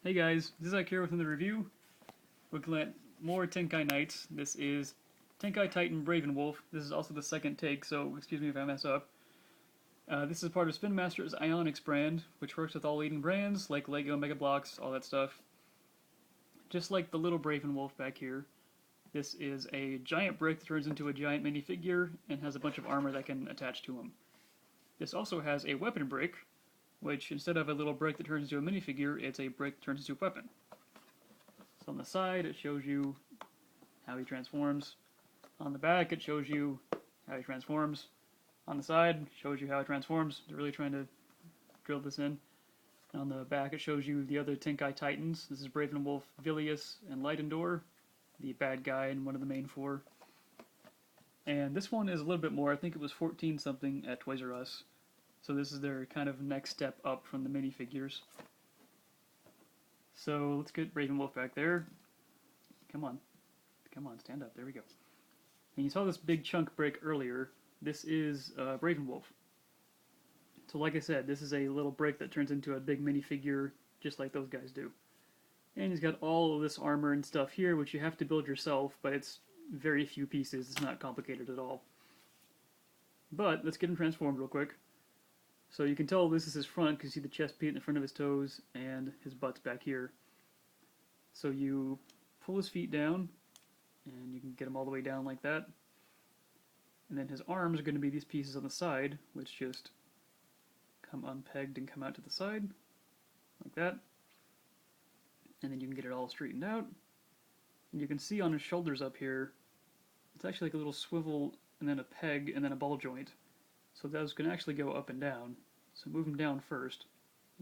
Hey guys, Zizzac here with another review. Looking at more Tenkai Knights. This is Tenkai Titan Bravenwolf. This is also the second take, so excuse me if I mess up. This is part of Spin Master's Ionics brand, which works with all leading brands like Lego, Mega Bloks, all that stuff. Just like the little Bravenwolf back here, this is a giant brick that turns into a giant minifigure and has a bunch of armor that can attach to him. This also has a weapon brick, which instead of a little brick that turns into a minifigure, it's a brick that turns into a weapon. So on the side, it shows you how he transforms. On the back, it shows you how he transforms. On the side, it shows you how he transforms. They're really trying to drill this in. And on the back, it shows you the other Tenkai Titans. This is Bravenwolf, Vilius, and Lightendor, the bad guy and one of the main four. And this one is a little bit more. I think it was 14 something at Toys R Us. So this is their kind of next step up from the minifigures. So let's get Bravenwolf back there. Come on, stand up. There we go. And you saw this big chunk break earlier. This is Bravenwolf. So like I said, this is a little brick that turns into a big minifigure, just like those guys do. And he's got all of this armor and stuff here, which you have to build yourself, but it's very few pieces. It's not complicated at all. But let's get him transformed real quick. So you can tell this is his front because you see the chest piece in the front of his toes and his butt's back here. So you pull his feet down and you can get him all the way down like that. And then his arms are going to be these pieces on the side, which just come unpegged and come out to the side like that. And then you can get it all straightened out. And you can see on his shoulders up here, it's actually like a little swivel and then a peg and then a ball joint. So those can actually go up and down. So move them down first.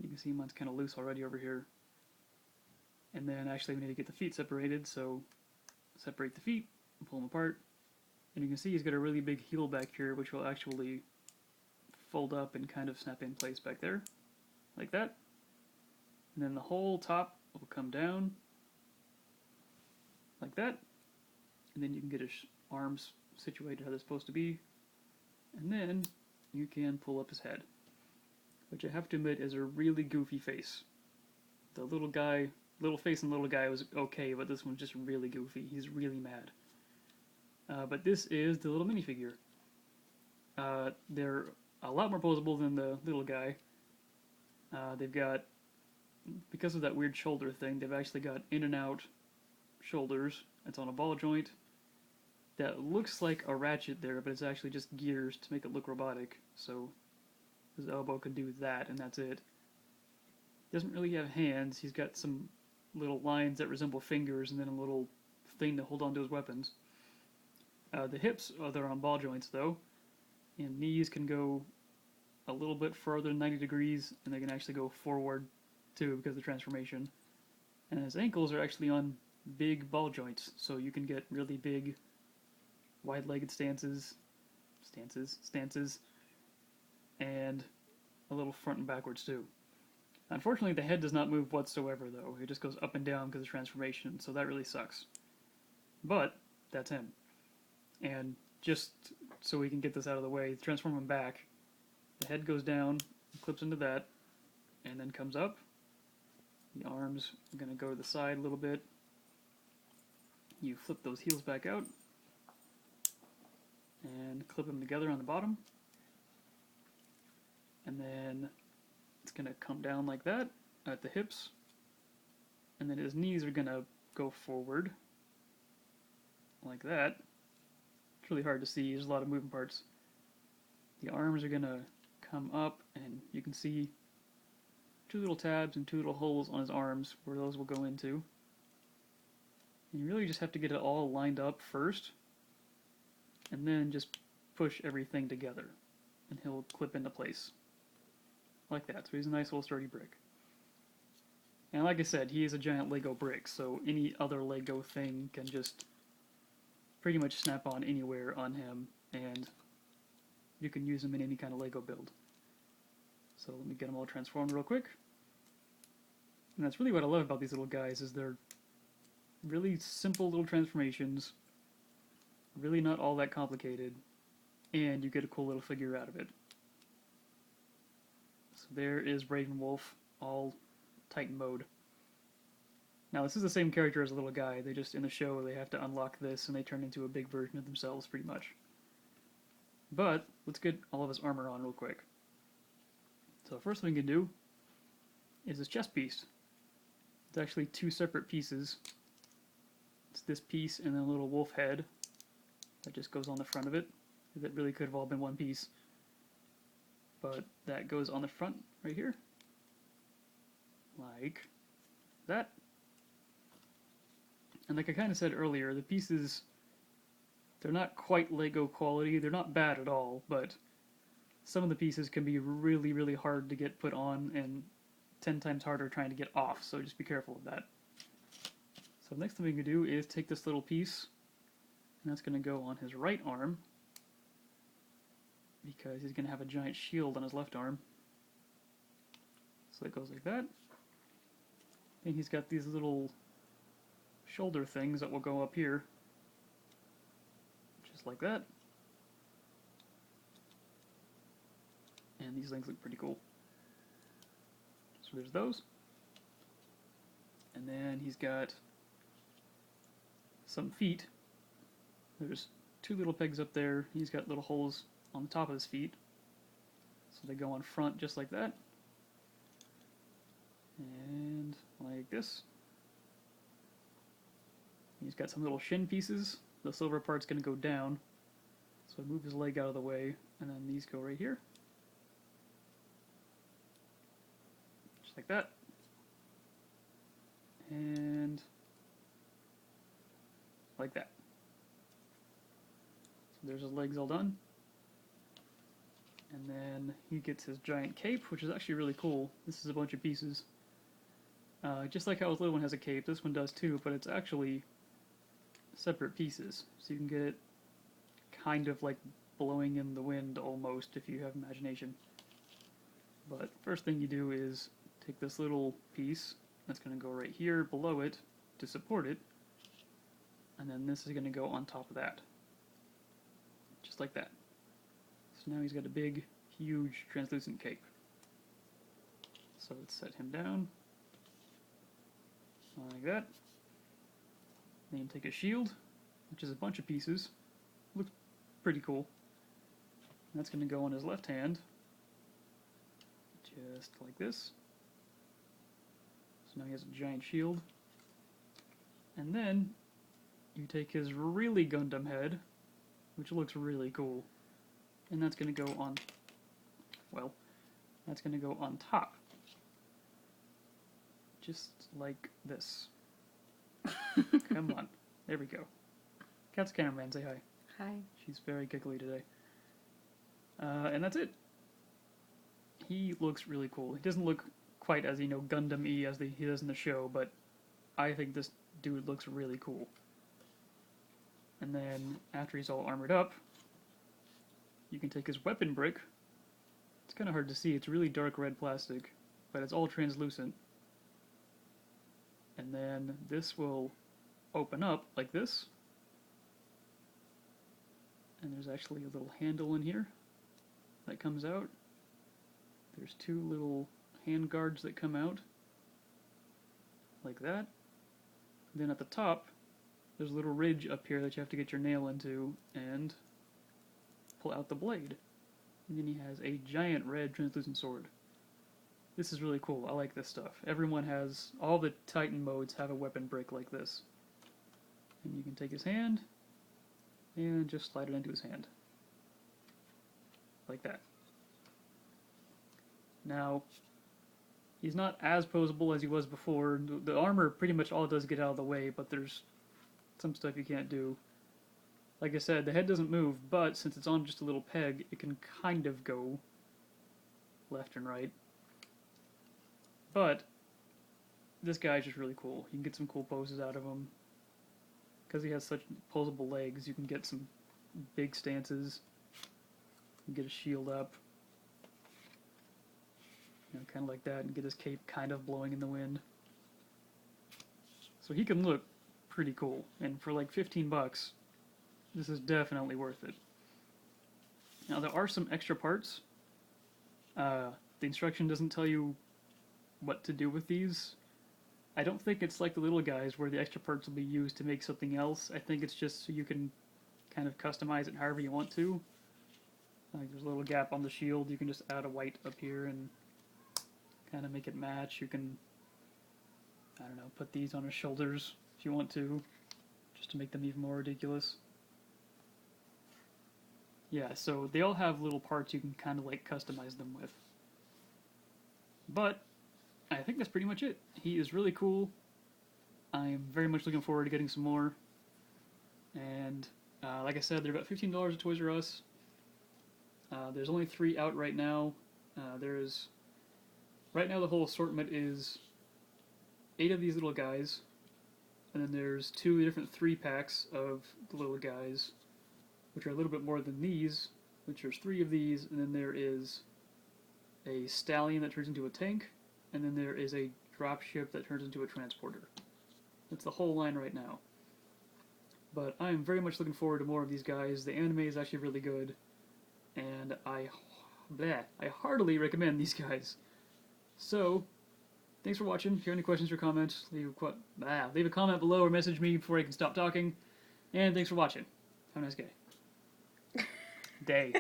You can see mine's kind of loose already over here. And then actually we need to get the feet separated, so separate the feet and pull them apart. And you can see he's got a really big heel back here, which will actually fold up and kind of snap in place back there, like that. And then the whole top will come down, like that. And then you can get his arms situated how they're supposed to be. And then you can pull up his head, which I have to admit is a really goofy face. The little face and little guy was okay, but this one's just really goofy. He's really mad. But this is the little minifigure. They're a lot more posable than the little guy. They've got, because of that weird shoulder thing, they've actually got in and out shoulders. It's on a ball joint. That looks like a ratchet there, but it's actually just gears to make it look robotic. So his elbow could do that, and that's it. He doesn't really have hands. He's got some little lines that resemble fingers, and then a little thing to hold on to his weapons. The hips they're on ball joints though, and knees can go a little bit further than 90 degrees, and they can actually go forward too because of the transformation. And his ankles are actually on big ball joints, so you can get really big wide-legged stances, and a little front and backwards too. Unfortunately, the head does not move whatsoever though. It just goes up and down because of transformation, so that really sucks. But that's him. And just so we can get this out of the way, transform him back. The head goes down, clips into that, and then comes up. The arms are going to go to the side a little bit. You flip those heels back out and clip them together on the bottom. And then it's going to come down like that at the hips. And then his knees are going to go forward like that. It's really hard to see. There's a lot of moving parts. The arms are going to come up, and you can see two little tabs and two little holes on his arms where those will go into. And you really just have to get it all lined up first, and then just push everything together, and he'll clip into place. Like that. So he's a nice little sturdy brick. And like I said, he is a giant Lego brick, so any other Lego thing can just pretty much snap on anywhere on him, and you can use him in any kind of Lego build. So let me get them all transformed real quick. And that's really what I love about these little guys, is they're really simple little transformations, really not all that complicated, and you get a cool little figure out of it. So there is Bravenwolf, all Titan mode. Now, this is the same character as the little guy. They just, in the show, they have to unlock this and they turn into a big version of themselves, pretty much. But, let's get all of his armor on real quick. So, the first thing we can do is his chest piece. It's actually two separate pieces. It's this piece and then a little wolf head that just goes on the front of it. That really could have all been one piece. But that goes on the front right here. Like that. And like I kind of said earlier, the pieces, they're not quite Lego quality. They're not bad at all, but some of the pieces can be really, really hard to get put on and 10 times harder trying to get off, so just be careful of that. So the next thing we can do is take this little piece, and that's going to go on his right arm, because he's going to have a giant shield on his left arm. So it goes like that. And he's got these little shoulder things that will go up here, just like that. And these things look pretty cool. So there's those. And then he's got some feet. There's two little pegs up there. He's got little holes on the top of his feet. So they go on front just like that. And like this. He's got some little shin pieces. The silver part's going to go down. So I move his leg out of the way, and then these go right here. Just like that. And like that. So there's his legs all done. And then he gets his giant cape, which is actually really cool. This is a bunch of pieces. Just like how his little one has a cape, this one does too, but it's actually separate pieces. So you can get it kind of like blowing in the wind almost, if you have imagination. But first thing you do is take this little piece that's going to go right here below it to support it, and then this is going to go on top of that. Just like that. So now he's got a big, huge, translucent cape. So let's set him down. Like that. Then you take a shield, which is a bunch of pieces. Looks pretty cool. And that's going to go on his left hand. Just like this. So now he has a giant shield. And then you take his really Gundam head, which looks really cool. And that's going to go on, well, that's going to go on top. Just like this. Come on. There we go. Cat's cameraman, say hi. Hi. She's very giggly today. And that's it. He looks really cool. He doesn't look quite as, Gundam-y as he does in the show, but I think this dude looks really cool. And then, after he's all armored up, you can take his weapon brick. It's kind of hard to see. It's really dark red plastic, but it's all translucent. And then this will open up like this. And there's actually a little handle in here that comes out. There's two little hand guards that come out like that. And then at the top, there's a little ridge up here that you have to get your nail into and pull out the blade. And then he has a giant red translucent sword. This is really cool. I like this stuff. Everyone has, all the Titan modes have a weapon brick like this. And you can take his hand and just slide it into his hand. Like that. Now, he's not as posable as he was before. The armor pretty much all does get out of the way, but there's some stuff you can't do. Like I said, the head doesn't move, but since it's on just a little peg, it can kind of go left and right. But this guy's just really cool. You can get some cool poses out of him. Because he has such posable legs, you can get some big stances. You can get his shield up. Kind of like that, and get his cape kind of blowing in the wind. So he can look pretty cool. And for like $15, this is definitely worth it. Now there are some extra parts. The instruction doesn't tell you what to do with these. I don't think it's like the little guys where the extra parts will be used to make something else. I think it's just so you can kind of customize it however you want to. Like there's a little gap on the shield, you can just add a white up here and kind of make it match. You can, I don't know, put these on his shoulders if you want to, just to make them even more ridiculous. Yeah, so they all have little parts you can kind of like customize them with. But I think that's pretty much it. He is really cool. I'm very much looking forward to getting some more. And like I said, they're about $15 at Toys R Us. There's only 3 out right now. Right now the whole assortment is 8 of these little guys, and then there's 2 different 3-packs of the little guys, which are a little bit more than these, which there's 3 of these, and then there is a stallion that turns into a tank, and then there is a dropship that turns into a transporter. That's the whole line right now. But I am very much looking forward to more of these guys. The anime is actually really good, and I heartily recommend these guys. So, thanks for watching. If you have any questions or comments, leave a comment below or message me before I can stop talking. And thanks for watching. Have a nice day.